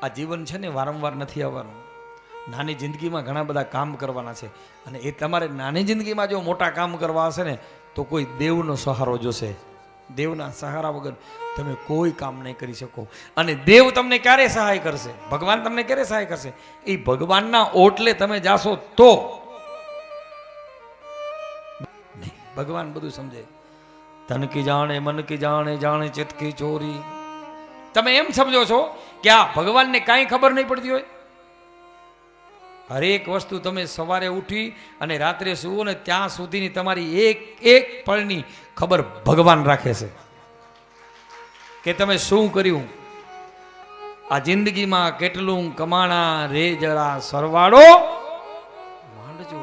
આ જીવન છે ને વારંવાર નથી આવવાનું. નાની જિંદગીમાં ઘણા બધા કામ કરવાના છે, અને એ તમારે નાની જિંદગીમાં જો મોટા કામ કરવા હશે ને તો કોઈ દેવનો સહારો જોશે. દેવના સહારા વગર તમે કોઈ કામ નહીં કરી શકો. અને દેવ તમને ક્યારે સહાય કરશે? ભગવાન તમને ક્યારે સહાય કરશે? એ ભગવાનના ઓટલે તમે જાશો તો. ભગવાન બધું સમજે. તન કી જાણે મન કી જાણે, જાણે ચિત્ત કી ચોરી. તમે એમ સમજો છો કે આ ભગવાનને કાંઈ ખબર નહીં પડતી હોય? હરેક વસ્તુ તમે સવારે ઉઠી અને રાત્રે સુવો ને ત્યાં સુધીની તમારી એક એક પળની ખબર ભગવાન રાખે છે કે તમે શું કર્યું આ જિંદગીમાં, કેટલું કમાણા રે જરા સરવાળો માંડજો.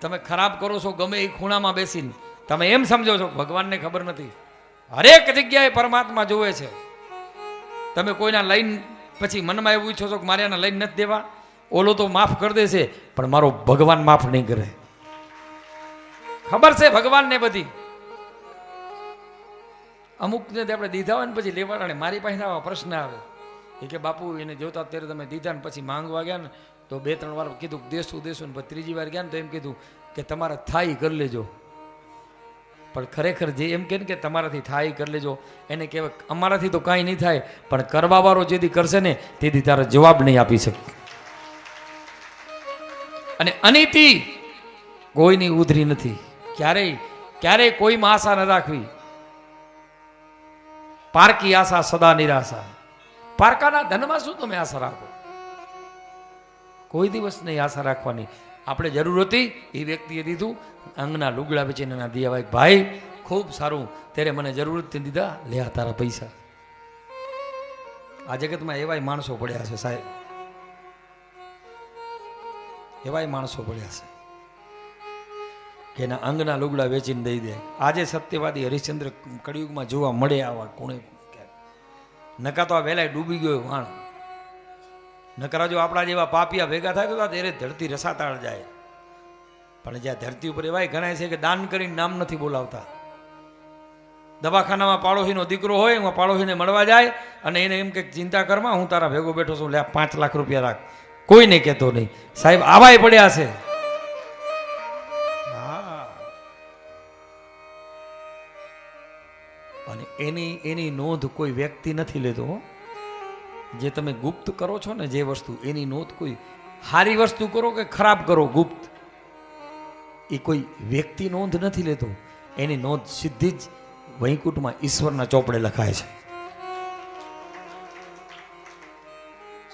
તમે ખરાબ કરો છો ગમે એ ખૂણામાં બેસીને, તમે એમ સમજો છો ભગવાનને ખબર નથી. હરેક જગ્યાએ પરમાત્મા જોવે છે. તમે કોઈના લઈને પછી મનમાં એવું ઈચ્છો છો કે મારે આના લઈને નથી દેવા, ઓલો તો માફ કરી દેશે પણ મારો ભગવાન માફ નહીં કરે. ખબર છે ભગવાનને બધી. અમુકને આપણે દીધા હોય ને પછી લેવાડાને મારી પાસે આવા પ્રશ્ન આવે એ કે બાપુ એને જોતા અત્યારે તમે દીધા ને પછી માંગવા ગયા ને તો 2-3 વાર કીધું દેશું ને પછી ત્રીજી વાર ગયા ને તો એમ કીધું કે તમારે થાય કરી લેજો. પણ ખરેખર જે એમ કે ને કે તમારાથી થાય કરી લેજો, એને કહેવાય અમારાથી તો કાંઈ નહીં થાય, પણ કરવા વાળો જેથી કરશે ને તેથી તારો જવાબ નહીં આપી શકે. અને અનીતિ કોઈની ઉધરી નથી. ક્યારેય કોઈમાં આશા ન રાખવી. પારકી આશા સદા નિરાશા. પારકાના ધનમાં શું તમે આશા રાખો? કોઈ દિવસ નહીં આશા રાખવાની. આપણે જરૂર હતી એ વ્યક્તિએ દીધું, અંગના લુગડા વેચીને એના દિયા ભાઈ ખૂબ સારું, ત્યારે મને જરૂરત દીધા, લે આ તારા પૈસા. આ જગતમાં એવાય માણસો પડ્યા છે સાહેબ, એવાય માણસો પડ્યા છે કે એના અંગના લુગડા વેચીને દઈ દે. આજે સત્યવાદી હરિશ્ચંદ્ર કળિયુગમાં જોવા મળે આવા કોણે? નકા તો આ વેલાય ડૂબી ગયો વાણ. નકરા જો આપણા જેવા પાપિયા ભેગા થાય તો ત્યારે ધરતી રસાતાળ જાય. પણ જ્યાં ધરતી ઉપર એવાય ગણાય છે કે દાન કરીને નામ નથી બોલાવતા. દવાખાનામાં પાડોશીનો દીકરો હોય, એમાં પાડોશીને મળવા જાય અને એને એમ કે ચિંતા કરમાં, હું તારા ભેગો બેઠો છું, લે 5 લાખ રૂપિયા રાખ. કોઈને કહેતો નહીં. સાહેબ આવાય પડ્યા છે. અને એની નોંધ કોઈ વ્યક્તિ નથી લેતો. જે તમે ગુપ્ત કરો છો ને જે વસ્તુ, એની નોંધ કોઈ સારી વસ્તુ કરો કે ખરાબ કરો ગુપ્ત, એ કોઈ વ્યક્તિ નોંધ નથી લેતો. એની નોંધ સીધી જ વૈકુંઠમાં ઈશ્વરના ચોપડે લખાય છે.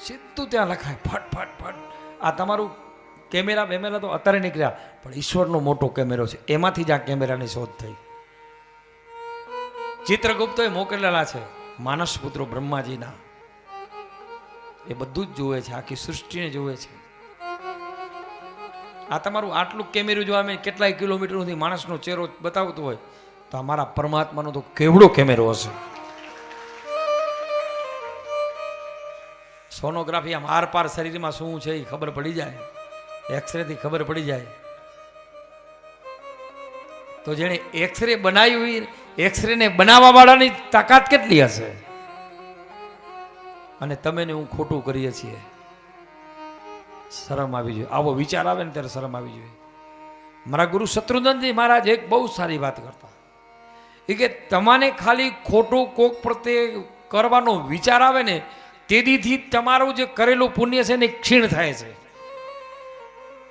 સીધું ત્યાં લખાય ફટ ફટ ફટ. આ તમારું કેમેરા તો અત્યારે નીકળ્યા, પણ ઈશ્વરનો મોટો કેમેરો છે, એમાંથી જ આ કેમેરાની શોધ થઈ. ચિત્રગુપ્તોએ મોકલેલા છે માનસ પુત્રો બ્રહ્માજીના. એ બધું જ જોવે છે, આખી સૃષ્ટિને જોવે છે. આ તમારું આટલું કેમેરું જો અમે કેટલાય કિલોમીટર સુધી માણસનો ચહેરો બતાવતો હોય તો અમારા પરમાત્માનો તો કેવડો કેમેરો હશે. સોનોગ્રાફી આમ આર પાર શરીરમાં શું છે એ ખબર પડી જાય, એક્સરે થી ખબર પડી જાય. તો જેણે એક્સરે બનાવી, એક્સરે ને બનાવવા વાળાની તાકાત કેટલી હશે? અને તમે ને હું ખોટું કરીએ છીએ. શરમ આવી જોઈએ. આવો વિચાર આવે ને ત્યારે શરમ આવી જોઈએ. મારા ગુરુ શત્રુઘ્નજી મહારાજ એક બહુ સારી વાત કરતા, એ કે તમારે ખાલી ખોટું કોક પ્રત્યે કરવાનો વિચાર આવે ને તેથી તમારું જે કરેલું પુણ્ય છે ને ક્ષીણ થાય છે.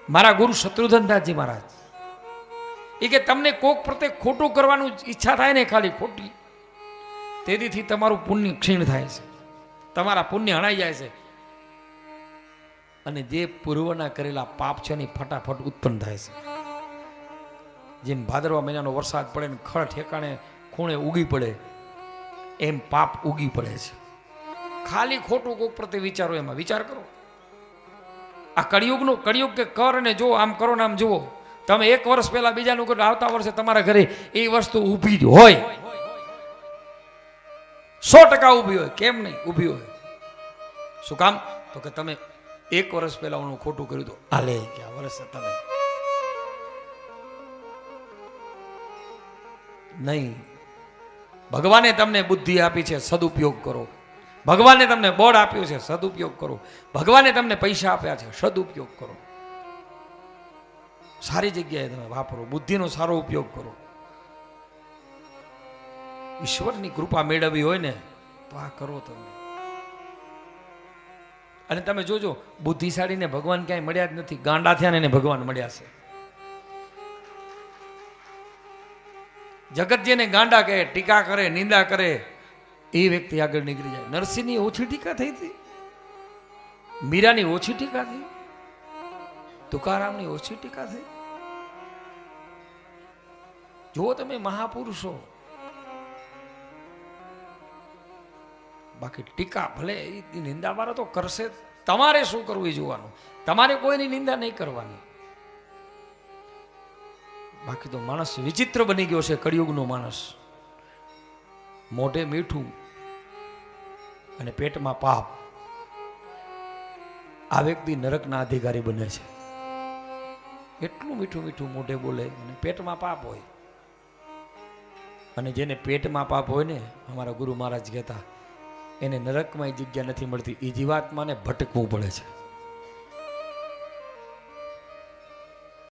મારા ગુરુ શત્રુઘ્નજી મહારાજ એ કે તમને કોક પ્રત્યે ખોટું કરવાનું ઈચ્છા થાય ને ખાલી ખોટી, તેથી તમારું પુણ્ય ક્ષીણ થાય છે, તમારા પુણ્ય હણાઈ જાય છે. અને જે પૂર્વના કરેલા પાપ છે ને ફટાફટ ઉત્પન્ન થાય છે. જેમ ભાદરવા મહિનાનો વરસાદ પડે ને ખડ ઠેકાણે ખૂણે ઉગી પડે, એમ પાપ ઉગી પડે છે. ખાલી ખોટું કોક પ્રત્યે વિચારો, એમાં વિચાર કરો. આ કળિયુગ કે કર અને જો, આમ કરો ને આમ જુઓ. તમે 1 વર્ષ પહેલા બીજાનું કરો, આવતા વર્ષે તમારા ઘરે એ વસ્તુ ઊભી જ હોય, 100% ઊભી હોય. કેમ નહીં ઊભી હોય? શું કામ? તો કે તમે 1 વર્ષ પહેલા હું ખોટું કર્યું તો આલે કે આ વર્ષે તમે નહીં. ભગવાને તમને બુદ્ધિ આપી છે, સદુપયોગ કરો. ભગવાને તમને બળ આપ્યું છે, સદુપયોગ કરો. ભગવાને તમને પૈસા આપ્યા છે, સદુપયોગ કરો. સારી જગ્યાએ તમે વાપરો, બુદ્ધિનો સારો ઉપયોગ કરો. ઈશ્વરની કૃપા મેળવવી હોય ને તો આ કરો તમે. અને તમે જોજો, બુદ્ધિશાળીને ભગવાન ક્યાંય મળ્યા જ નથી, ગાંડા થયા ને એને ભગવાન મળ્યા છે. જગત જેને ગાંડા કહે, ટીકા કરે, નિંદા કરે, એ વ્યક્તિ આગળ નીકળી જાય. નરસિંહની ઓછી ટીકા થઈ હતી, મીરાની ઓછી ટીકા થઈ, તુકારામની ઓછી ટીકા થઈ. જો તમે મહાપુરુષો, બાકી ટીકા ભલે નિંદા વાળો તો કરશે, તમારે શું કરવું એ જોવાનું. તમારે કોઈની નિંદા નહીં કરવાની. બાકી તો માણસ વિચિત્ર બની ગયો છે, કળિયુગનો માણસ. મોઢે મીઠું અને પેટમાં પાપ. આ વ્યક્તિ નરકના અધિકારી બને છે. એટલું મીઠું મીઠું મોઢે બોલે અને પેટમાં પાપ હોય. અને જેને પેટમાં પાપ હોય ને, અમારા ગુરુ મહારાજ કહેતા, એને નરકમાં જગ્યા નથી મળતી, એ જીવાત્માને ભટકવું પડે છે.